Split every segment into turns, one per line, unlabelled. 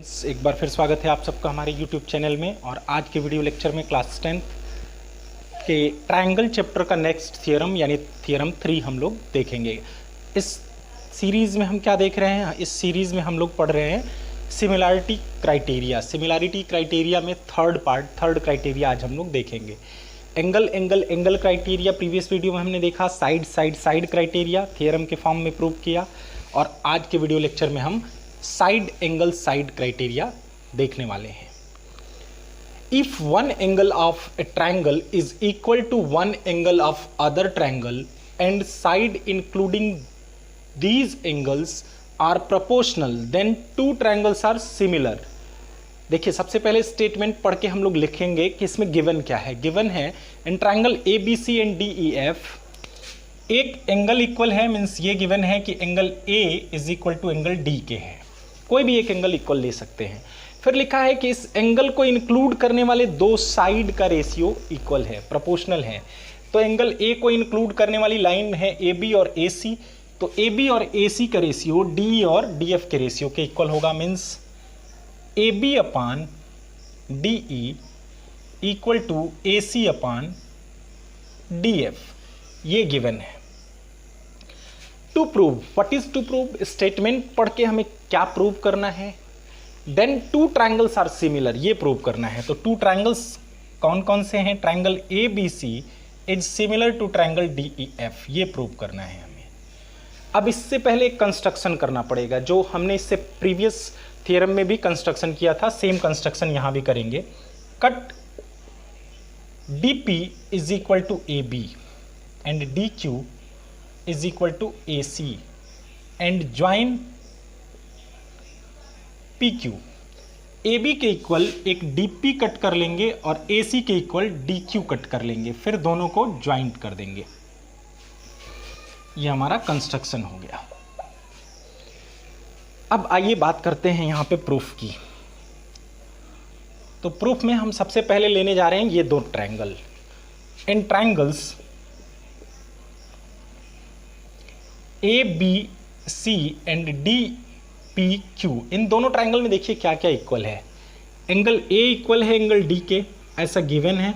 एक बार फिर स्वागत है आप सबका हमारे YouTube चैनल में। और आज के वीडियो लेक्चर में क्लास 10 के ट्रायंगल चैप्टर का नेक्स्ट थियरम यानी थियरम 3 हम लोग देखेंगे। इस सीरीज़ में हम क्या देख रहे हैं? इस सीरीज़ में हम लोग पढ़ रहे हैं सिमिलैरिटी क्राइटेरिया। सिमिलैरिटी क्राइटेरिया में थर्ड क्राइटेरिया आज हम लोग देखेंगे। एंगल क्राइटेरिया प्रीवियस वीडियो में हमने देखा, साइड क्राइटेरिया थियरम के फॉर्म में प्रूव किया। और आज के वीडियो लेक्चर में हम साइड क्राइटेरिया देखने वाले हैं। If one angle of a triangle is equal to one angle of other triangle and side including these angles are proportional then two triangles are similar. देखिए, सबसे पहले स्टेटमेंट पढ़ के हम लोग लिखेंगे कि इसमें गिवन क्या है। गिवन है in triangle A B C and D E F एक एंगल इक्वल है, मीन्स ये गिवन है कि angle A is equal to angle D के है। कोई भी एक एंगल इक्वल ले सकते हैं। फिर लिखा है कि इस एंगल को इंक्लूड करने वाले दो साइड का रेशियो इक्वल है, प्रोपोर्शनल है। तो एंगल ए को इंक्लूड करने वाली लाइन है ए बी और ए सी, तो ए बी और ए सी का रेशियो डी और डी एफ के रेशियो के इक्वल होगा। Means A B upon D E equal to A C upon D F, ये गिवन है। To prove, what is to prove? Statement पढ़ के हमें क्या प्रूव करना है? Then two triangles are similar, ये प्रूव करना है। तो टू ट्रायंगल्स कौन कौन से हैं? Triangle A B C is similar to triangle D E F, ये प्रूव करना है हमें। अब इससे पहले एक कंस्ट्रक्शन करना पड़ेगा, जो हमने इससे प्रीवियस थियरम में भी कंस्ट्रक्शन किया था, सेम कंस्ट्रक्शन यहां भी करेंगे। Cut D P is equal to A B and D Q is equal to AC and join PQ। AB के इक्वल एक DP कट कर लेंगे और AC के इक्वल DQ कट कर लेंगे, फिर दोनों को ज्वाइंट कर देंगे। ये हमारा कंस्ट्रक्शन हो गया। अब आइए बात करते हैं यहां पे प्रूफ की। तो प्रूफ में हम सबसे पहले लेने जा रहे हैं ये दो ट्रायंगल। इन triangles A B C and D P Q, इन दोनों ट्रायंगल में देखिए क्या क्या इक्वल है। एंगल ए इक्वल है एंगल डी के, ऐसा गिवन है।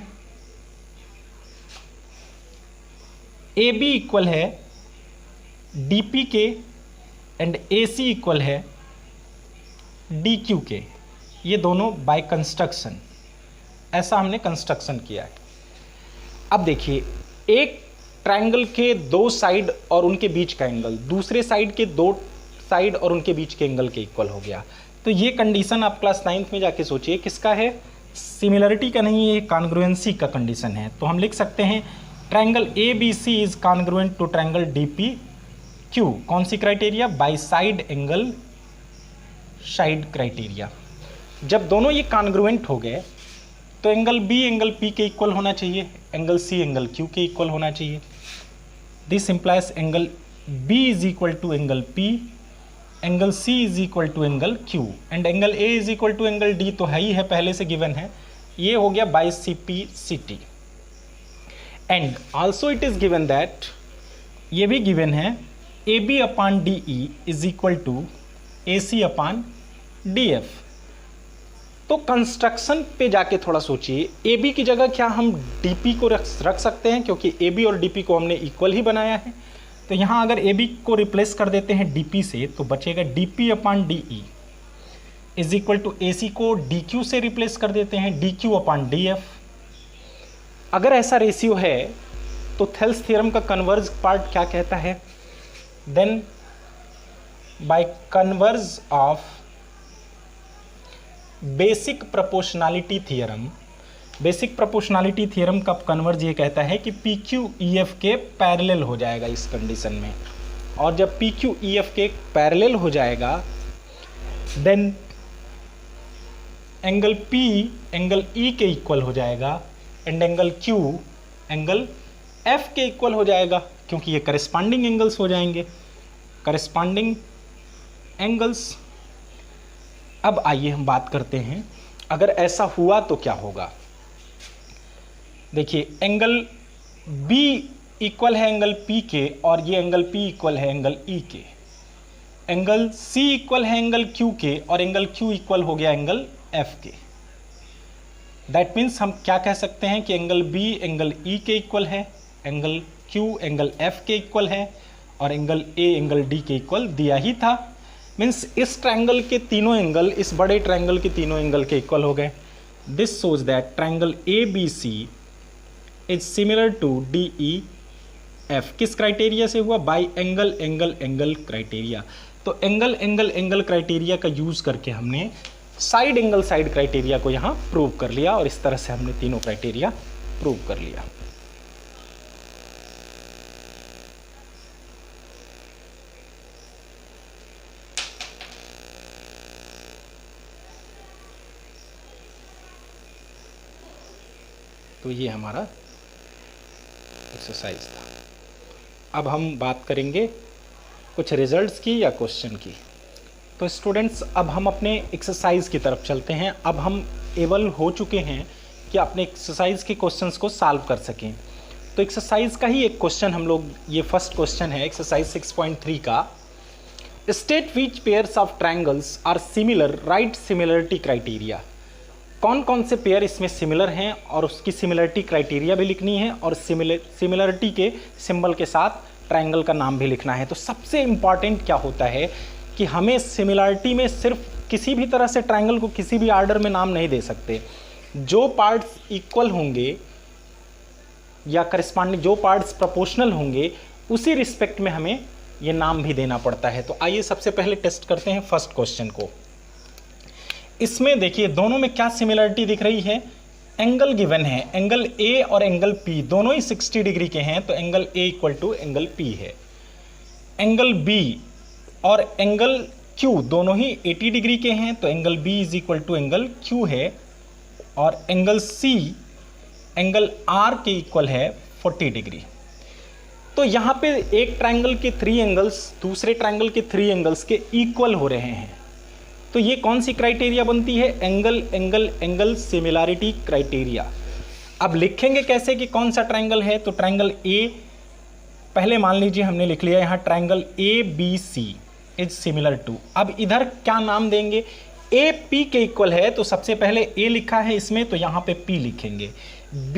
ए बी इक्वल है डी पी के एंड ए सी इक्वल है डी क्यू के। ये दोनों बाय कंस्ट्रक्शन, ऐसा हमने कंस्ट्रक्शन किया है। अब देखिए, एक ट्रायंगल के दो साइड और उनके बीच का एंगल दूसरे साइड के दो साइड और उनके बीच के एंगल के इक्वल हो गया। तो ये कंडीशन आप क्लास 9th में जाके सोचिए किसका है? सिमिलरिटी का नहीं, ये कॉन्ग्रुएंसी का कंडीशन है। तो हम लिख सकते हैं triangle A B C is congruent to triangle D P Q. कौन सी क्राइटेरिया? By side criteria. जब दोनों ये कॉन्ग्रुएंट हो गए तो एंगल बी एंगल पी के इक्वल होना चाहिए, एंगल सी एंगल क्यू के इक्वल होना चाहिए। This implies angle B is equal to angle P, angle C is equal to angle Q and angle A is equal to angle D तो है ही है, पहले से गिवन है। ये हो गया by C P C T. And also it is given that, ये भी गिवन है A B upon D E is equal to A C upon D F. तो कंस्ट्रक्शन पे जाके थोड़ा सोचिए, ए बी की जगह क्या हम डी पी को रख सकते हैं? क्योंकि ए बी और डी पी को हमने इक्वल ही बनाया है। तो यहाँ अगर ए बी को रिप्लेस कर देते हैं डी पी से तो बचेगा D P upon D E is equal to A C को डी क्यू से रिप्लेस कर देते हैं D Q upon D F. अगर ऐसा रेशियो है तो थेल्स थ्योरम का कन्वर्ज पार्ट क्या कहता है? Then by converse of basic proportionality theorem, basic proportionality theorem का कन्वर्ज ये कहता है कि पी क्यू ई एफ के पैरेलल हो जाएगा इस कंडीशन में। और जब पी क्यू ई एफ के पैरेलल हो जाएगा then angle P angle E के इक्वल हो जाएगा and angle Q angle F के इक्वल हो जाएगा, क्योंकि ये करस्पॉन्डिंग एंगल्स हो जाएंगे, करस्पॉन्डिंग एंगल्स। अब आइए हम बात करते हैं अगर ऐसा हुआ तो क्या होगा। देखिए, एंगल B इक्वल है एंगल P के और ये एंगल P इक्वल है एंगल E के। एंगल C इक्वल है एंगल Q के और एंगल Q इक्वल हो गया एंगल F के। दैट मीन्स हम क्या कह सकते हैं कि एंगल B एंगल E के इक्वल है, एंगल Q एंगल F के इक्वल है और एंगल A एंगल D के इक्वल दिया ही था। मीन्स इस ट्रायंगल के तीनों एंगल इस बड़े ट्रायंगल के तीनों एंगल के इक्वल हो गए। This shows that triangle ABC is similar to DEF। किस क्राइटेरिया से हुआ? By angle angle angle criteria. तो एंगल एंगल एंगल क्राइटेरिया का यूज करके हमने साइड एंगल साइड क्राइटेरिया को यहाँ प्रूव कर लिया और इस तरह से हमने तीनों क्राइटेरिया प्रूव कर लिया। तो ये हमारा एक्सरसाइज था। अब हम बात करेंगे कुछ रिजल्ट्स की या क्वेश्चन की। तो स्टूडेंट्स अब हम अपने एक्सरसाइज की तरफ चलते हैं। अब हम एबल हो चुके हैं कि अपने एक्सरसाइज के क्वेश्चंस को सॉल्व कर सकें। तो एक्सरसाइज का ही एक क्वेश्चन हम लोग, ये फर्स्ट क्वेश्चन है एक्सरसाइज 6.3 का। State which pairs of triangles are similar, write similarity criteria. कौन कौन से पेयर इसमें सिमिलर हैं और उसकी सिमिलरिटी क्राइटेरिया भी लिखनी है और सिमिलरिटी के सिंबल के साथ ट्रायंगल का नाम भी लिखना है। तो सबसे इम्पॉर्टेंट क्या होता है कि हमें सिमिलरिटी में सिर्फ किसी भी तरह से ट्रायंगल को किसी भी आर्डर में नाम नहीं दे सकते। जो पार्ट्स इक्वल होंगे या करस्पॉन्डिंग, जो पार्ट्स प्रोपोर्शनल होंगे उसी रिस्पेक्ट में हमें ये नाम भी देना पड़ता है। तो आइए सबसे पहले टेस्ट करते हैं फर्स्ट क्वेश्चन को। इसमें देखिए दोनों में क्या सिमिलरिटी दिख रही है। एंगल गिवन है, एंगल A और एंगल P दोनों ही 60 डिग्री के हैं, तो angle A equal to angle P है। एंगल B और एंगल Q दोनों ही 80 डिग्री के हैं, तो angle B is equal to angle Q है। और एंगल C एंगल R के इक्वल है 40 डिग्री। तो यहाँ पे एक ट्रायंगल के 3 एंगल्स दूसरे ट्रायंगल के 3 एंगल्स के इक्वल हो रहे हैं। तो ये कौन सी क्राइटेरिया बनती है? Angle angle angle similarity criteria. अब लिखेंगे कैसे कि कौन सा ट्रायंगल है? तो ट्रायंगल A पहले मान लीजिए हमने लिख लिया यहाँ triangle ABC is similar to. अब इधर क्या नाम देंगे? A P के इक्वल है, तो सबसे पहले A लिखा है इसमें, तो यहाँ पे P लिखेंगे। B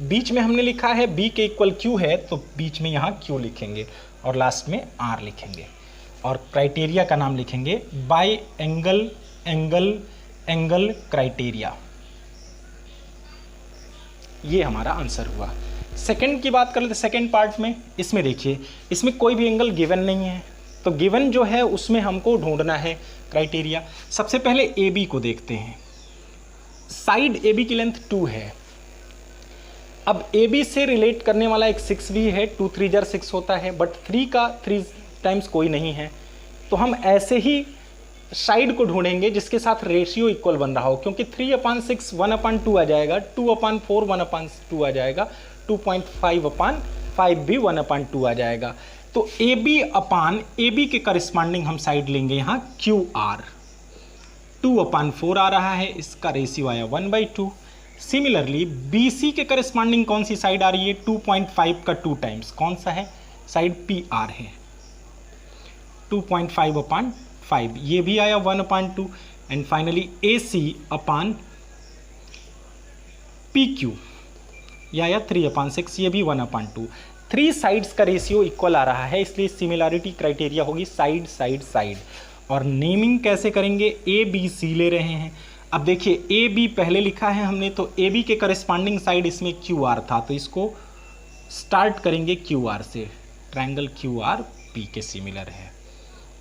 बीच में हमने लिखा है B के इक्वल Q है, तो बीच में यहाँ Q लिखेंगे और लास्ट में R लिखेंगे और क्राइटेरिया का नाम लिखेंगे bye angle angle angle criteria. ये हमारा आंसर हुआ। सेकंड की बात कर लेते, सेकंड पार्ट में इसमें देखिए इसमें कोई भी एंगल गिवन नहीं है, तो गिवन जो है उसमें हमको ढूंढना है क्राइटेरिया। सबसे पहले AB को देखते हैं। साइड AB की लेंथ 2 है। अब AB से रिलेट करने वाला एक 6 भी है, 2 3 जार 6 होता है, बट 3 का 3 टाइम्स कोई नहीं है, तो हम ऐसे ही साइड को ढूंढेंगे जिसके साथ रेशियो इक्वल बन रहा हो, क्योंकि 3/6 1/2 आ जाएगा, 2/4 1/2 आ जाएगा, 2.5/5 भी 1/2 आ जाएगा। तो AB के करस्पॉन्डिंग हम साइड लेंगे यहाँ QR। 2/4 आ रहा है, इसका रेशियो आया 1/2। सिमिलरली BC के करस्पॉन्डिंग कौन सी साइड आ रही है? 2.5 का 2 टाइम्स, कौन सा है? साइड PR है, 2.5/5, ये भी आया 1/2। एंड फाइनली AC/PQ ये आया 3/6, ये भी 1/2। 3 साइड्स का रेशियो इक्वल आ रहा है, इसलिए सिमिलरिटी क्राइटेरिया होगी साइड साइड साइड। और नेमिंग कैसे करेंगे? ABC ले रहे हैं। अब देखिए AB पहले लिखा है हमने, तो AB के करस्पॉन्डिंग साइड इसमें QR था, तो इसको स्टार्ट करेंगे QR से। ट्रायंगल QR P के सिमिलर है।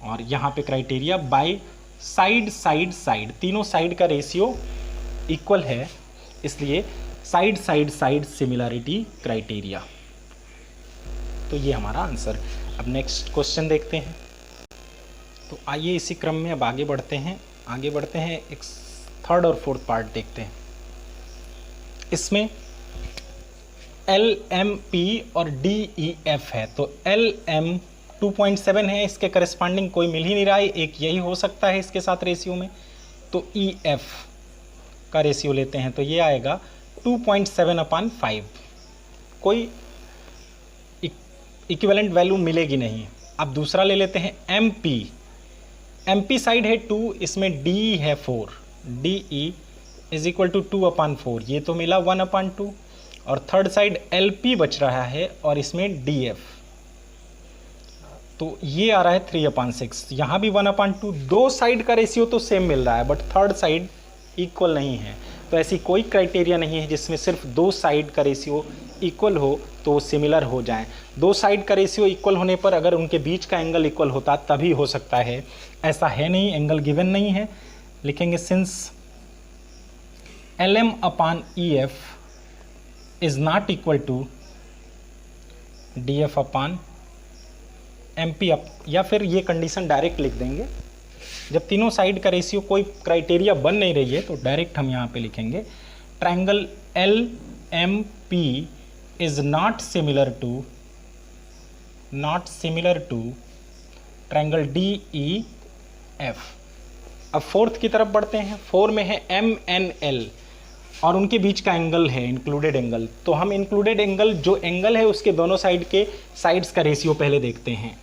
और यहाँ पे criteria by side side side, तीनों साइड का रेशियो इक्वल है, इसलिए side side side similarity criteria. तो ये हमारा आंसर। अब नेक्स्ट क्वेश्चन देखते हैं। तो आइए इसी क्रम में अब आगे बढ़ते हैं। एक थर्ड और फोर्थ पार्ट देखते हैं। इसमें LMP और DEF है, तो LM 2.7 है, इसके करस्पॉन्डिंग कोई मिल ही नहीं रहा है, एक यही हो सकता है इसके साथ रेशियो में, तो EF का रेशियो लेते हैं, तो ये आएगा 2.7/5। कोई इक्विवेलेंट वैल्यू मिलेगी नहीं। अब दूसरा ले लेते हैं MP, MP साइड है 2, इसमें DE है 4, DE इज इक्वल टू 2/4, ये तो मिला 1/2। और थर्ड साइड LP बच रहा है और इसमें DF, तो ये आ रहा है 3/6, यहाँ भी 1/2। दो साइड का रेशियो तो सेम मिल रहा है बट थर्ड साइड इक्वल नहीं है, तो ऐसी कोई क्राइटेरिया नहीं है जिसमें सिर्फ दो साइड का रेशियो इक्वल हो तो वो सिमिलर हो जाएं। दो साइड का रेशियो इक्वल होने पर अगर उनके बीच का एंगल इक्वल होता तभी हो सकता है, ऐसा है नहीं, एंगल गिवन नहीं है। लिखेंगे since LM/EF is not equal to DF/MP या फिर ये कंडीशन डायरेक्ट लिख देंगे। जब तीनों साइड का रेशियो कोई क्राइटेरिया बन नहीं रही है तो डायरेक्ट हम यहाँ पे लिखेंगे triangle LMP is not similar to triangle DEF। अब फोर्थ की तरफ बढ़ते हैं। 4 में है MNL और उनके बीच का एंगल है इंक्लूडेड एंगल, तो हम इंक्लूडेड एंगल जो एंगल है उसके दोनों साइड के साइड्स का रेशियो पहले देखते हैं।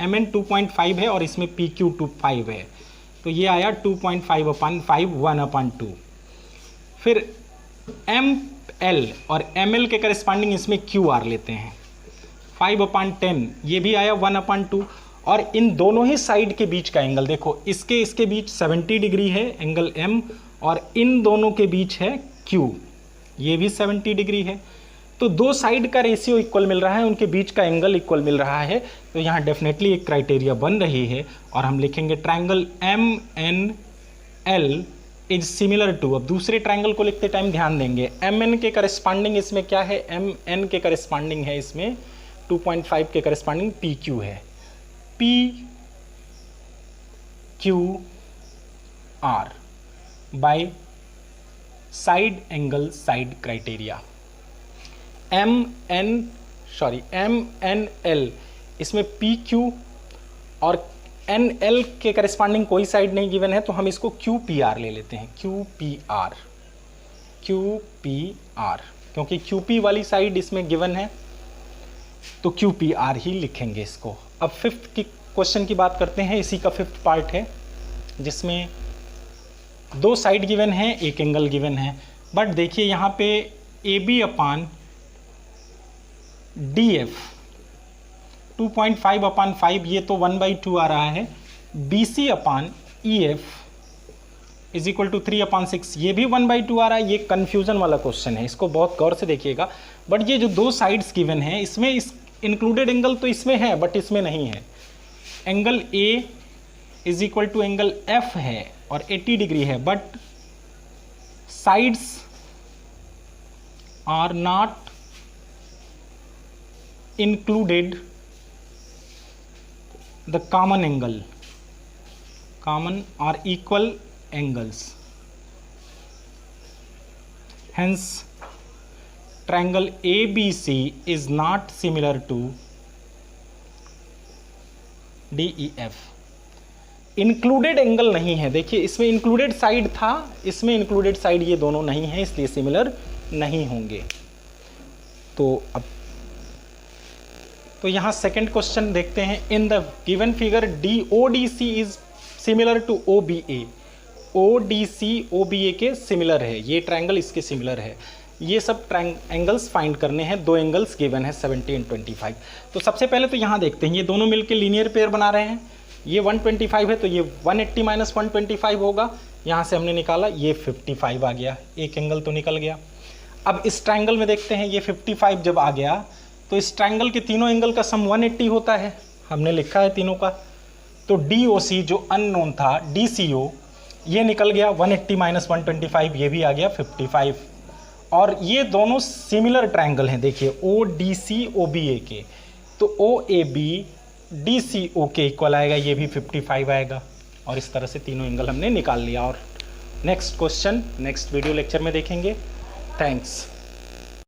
MN 2.5 है और इसमें PQ 5 है, तो ये आया 2.5/5 1/2। फिर ML और ML के करस्पॉन्डिंग इसमें QR लेते हैं 5/10, ये भी आया 1/2। और इन दोनों ही साइड के बीच का एंगल देखो, इसके बीच 70 डिग्री है एंगल M और इन दोनों के बीच है Q, ये भी 70 डिग्री है। तो दो साइड का रेशियो इक्वल मिल रहा है, उनके बीच का एंगल इक्वल मिल रहा है, तो यहाँ डेफिनेटली एक क्राइटेरिया बन रही है और हम लिखेंगे triangle MNL is similar to. अब दूसरे ट्रायंगल को लिखते टाइम ध्यान देंगे, MN के करस्पॉन्डिंग इसमें क्या है, MN के करस्पॉन्डिंग है इसमें 2.5 के करस्पॉन्डिंग PQ है, PQR by side angle side criteria. MNL इसमें PQ और NL के करस्पॉन्डिंग कोई साइड नहीं गिवन है, तो हम इसको QPR ले लेते हैं, QPR क्योंकि QP वाली साइड इसमें गिवन है तो QPR ही लिखेंगे इसको। अब फिफ्थ की क्वेश्चन की बात करते हैं, इसी का फिफ्थ पार्ट है जिसमें दो साइड गिवन है, एक एंगल गिवन है, बट देखिए यहाँ पे AB/DF 2.5/5 ये तो 1/2 आ रहा है, BC/EF इज इक्वल टू 3/6 ये भी 1/2 आ रहा है। ये कन्फ्यूजन वाला क्वेश्चन है, इसको बहुत गौर से देखिएगा। बट ये जो दो साइड्स गिवन हैं इसमें इस इंक्लूडेड एंगल तो इसमें है बट इसमें नहीं है। Angle A is equal to angle F है और 80 डिग्री है, but sides are not included the common और equal angles, hence triangle ABC is not similar to DEF। Included angle नहीं है, देखिए इसमें इंक्लूडेड साइड था, इसमें इंक्लूडेड साइड ये दोनों नहीं है, इसलिए सिमिलर नहीं होंगे। तो यहाँ सेकंड क्वेश्चन देखते हैं। In the given figure ODC is similar to OBA। ODC OBA के सिमिलर है, ये ट्रायंगल इसके सिमिलर है। ये सब एंगल्स फाइंड करने हैं, दो एंगल्स गिवन है 70 और 25। तो सबसे पहले तो यहाँ देखते हैं, ये दोनों मिलके लीनियर पेयर बना रहे हैं, ये 125 है तो ये 180 माइनस 125 होगा, यहाँ से हमने निकाला ये 55 आ गया, एक एंगल तो निकल गया। अब इस ट्रायंगल में देखते हैं, ये 55 जब आ गया तो इस ट्रायंगल के तीनों एंगल का सम 180 होता है, हमने लिखा है तीनों का। तो DOC जो अननोन था, DCO ये निकल गया, 180 माइनस 125 ये भी आ गया 55। और ये दोनों सिमिलर ट्रायंगल हैं, देखिए ODC OBA के, तो OAB DCO के इक्वल आएगा, ये भी 55 आएगा। और इस तरह से तीनों एंगल हमने निकाल लिया। और next question next video lecture में देखेंगे। थैंक्स।